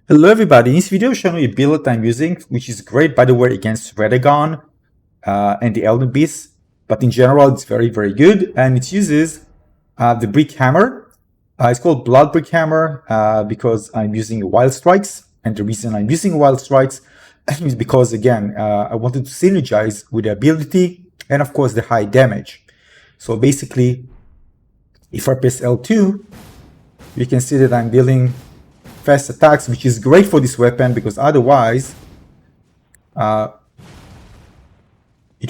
Hello everybody, in this video I'm showing you a build that I'm using, which is great by the way against Radagon and the Elden Beast, but in general it's very good, and it uses the Brick Hammer. It's called Blood Brick Hammer because I'm using Wild Strikes, and the reason I'm using Wild Strikes is because again I wanted to synergize with the ability and of course the high damage. So basically if I press L2 you can see that I'm dealing fast attacks, which is great for this weapon because otherwise it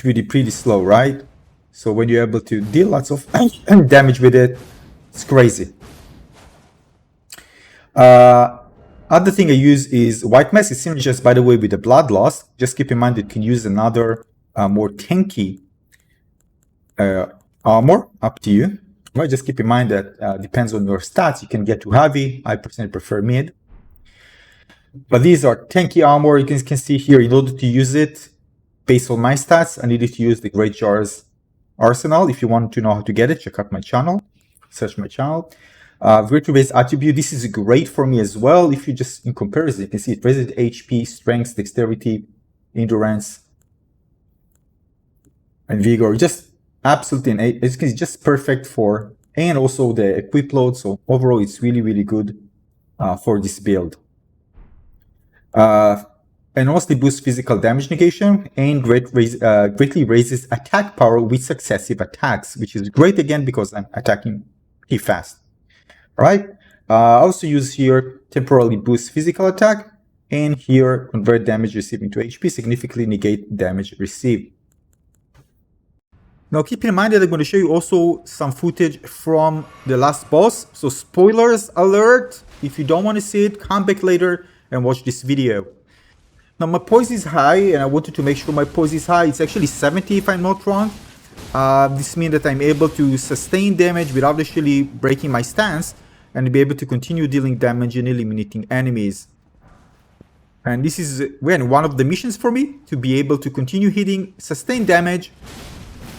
will be pretty slow, right? So when you're able to deal lots of damage with it, it's crazy. Other thing I use is White Mask. It's synergized, by the way, with the Blood Loss. Just keep in mind that you can use another more tanky armor, up to you. Right, just keep in mind that depends on your stats. You can get too heavy. I personally prefer mid. But these are tanky armor. You can see here, in order to use it, based on my stats, I needed to use the Great Jar's Arsenal. If you want to know how to get it, check out my channel. Search my channel. Virtual Base Attribute. This is great for me as well. If you just, in comparison, you can see it raises HP, Strength, Dexterity, Endurance, and Vigor. Just absolutely, it's just perfect for, and also the equip load. So overall, it's really good for this build. And mostly boosts physical damage negation and greatly raises attack power with successive attacks, which is great again because I'm attacking pretty fast. All right. I also use here temporarily boost physical attack, and here convert damage received into HP, significantly negate damage received. Now keep in mind that I'm going to show you also some footage from the last boss. So spoilers alert, if you don't want to see it, come back later and watch this video. Now my poise is high and I wanted to make sure my poise is high. It's actually 70 if I'm not wrong. This means that I'm able to sustain damage without actually breaking my stance and be able to continue dealing damage and eliminating enemies. And this is again one of the missions for me, to be able to continue hitting, sustain damage,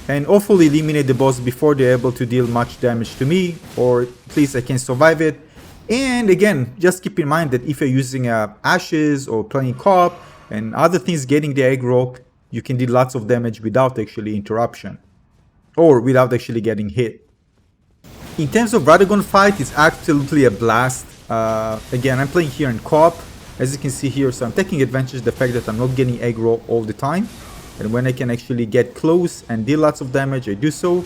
and hopefully eliminate the boss before they're able to deal much damage to me, or at least I can survive it. And again, just keep in mind that if you're using ashes or playing co-op and other things getting the aggro, you can do lots of damage without actually interruption, or without actually getting hit. In terms of Radagon fight, it's absolutely a blast. Again, I'm playing here in co-op, as you can see here, so I'm taking advantage of the fact that I'm not getting aggro all the time. And when I can actually get close and deal lots of damage, I do so.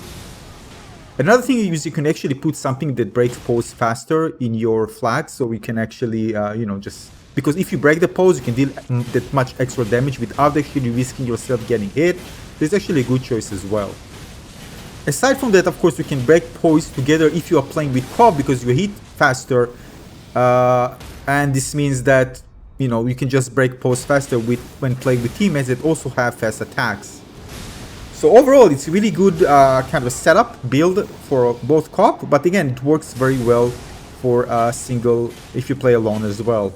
Another thing is you can actually put something that breaks pose faster in your flag, so you can actually, just... Because if you break the pose, you can deal that much extra damage without actually risking yourself getting hit. There's actually a good choice as well. Aside from that, of course, you can break pose together if you are playing with co-op, because you hit faster. And this means that you can just break pose faster when playing with teammates that also have fast attacks. So overall, it's really good kind of a setup build for both co-op, but again, it works very well for single if you play alone as well.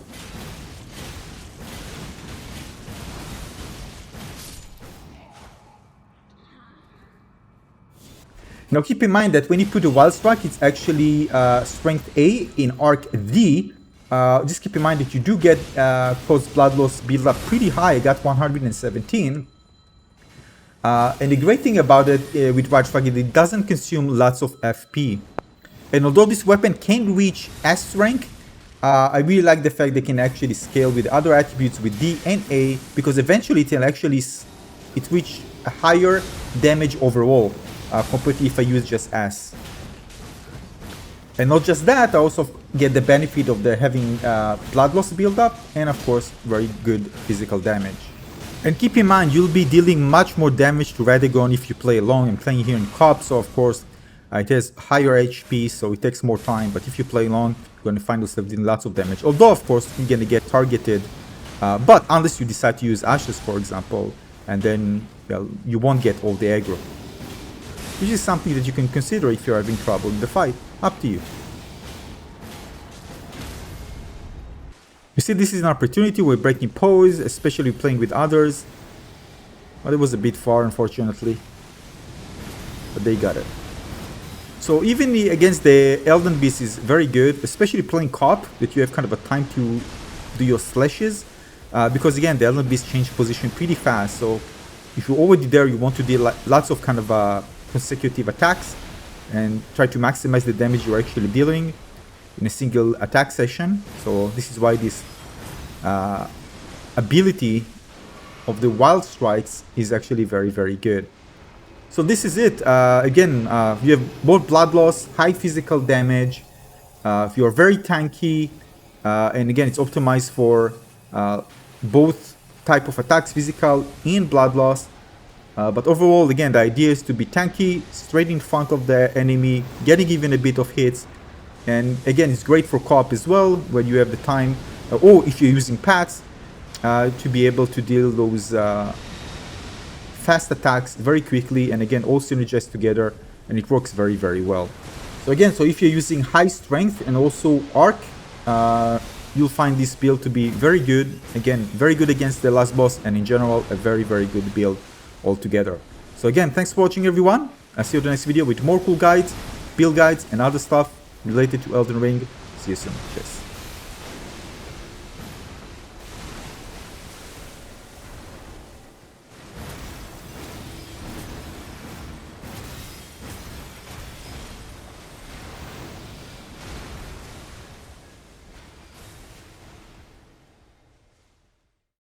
Now keep in mind that when you put a Wild Strike, it's actually Strength A in Arc D. Just keep in mind that you do get cause blood loss build up pretty high. I got 117. And the great thing about it with Wild Strike is it doesn't consume lots of FP. And although this weapon can reach S rank, I really like the fact they can actually scale with other attributes with D and A, because eventually it reach a higher damage overall compared to if I use just S. And not just that, I also get the benefit of the having blood loss build up, and of course very good physical damage. And keep in mind, you'll be dealing much more damage to Radagon if you play alone. I'm playing here in co-op, so of course it has higher HP, so it takes more time. But if you play alone, you're going to find yourself dealing lots of damage. Although of course you're going to get targeted, but unless you decide to use ashes, for example, and then you won't get all the aggro. Which is something that you can consider if you're having trouble in the fight. Up to you. You see, this is an opportunity. We're breaking pose, especially playing with others. But it was a bit far, unfortunately. But they got it. So even against the Elden Beast is very good, especially playing co-op, that you have kind of a time to do your slashes, because again, the Elden Beast change position pretty fast. So if you're already there, you want to deal lots of kind of consecutive attacks and try to maximize the damage you're actually dealing in a single attack session. So this is why this ability of the wild strikes is actually very, very good. So this is it. Again, you have both blood loss, high physical damage. You're very tanky, and again, it's optimized for both type of attacks, physical and blood loss. But overall, again, the idea is to be tanky, straight in front of the enemy, getting even a bit of hits. And again, it's great for co-op as well, when you have the time, or if you're using packs, to be able to deal those fast attacks very quickly, and again, all synergize together, and it works very, very well. So again, so if you're using high strength and also arc, you'll find this build to be very good. Again, very good against the last boss, and in general, a very, very good build altogether. So again, thanks for watching, everyone. I'll see you in the next video with more cool guides, build guides, and other stuff related to Elden Ring. See you soon. Cheers.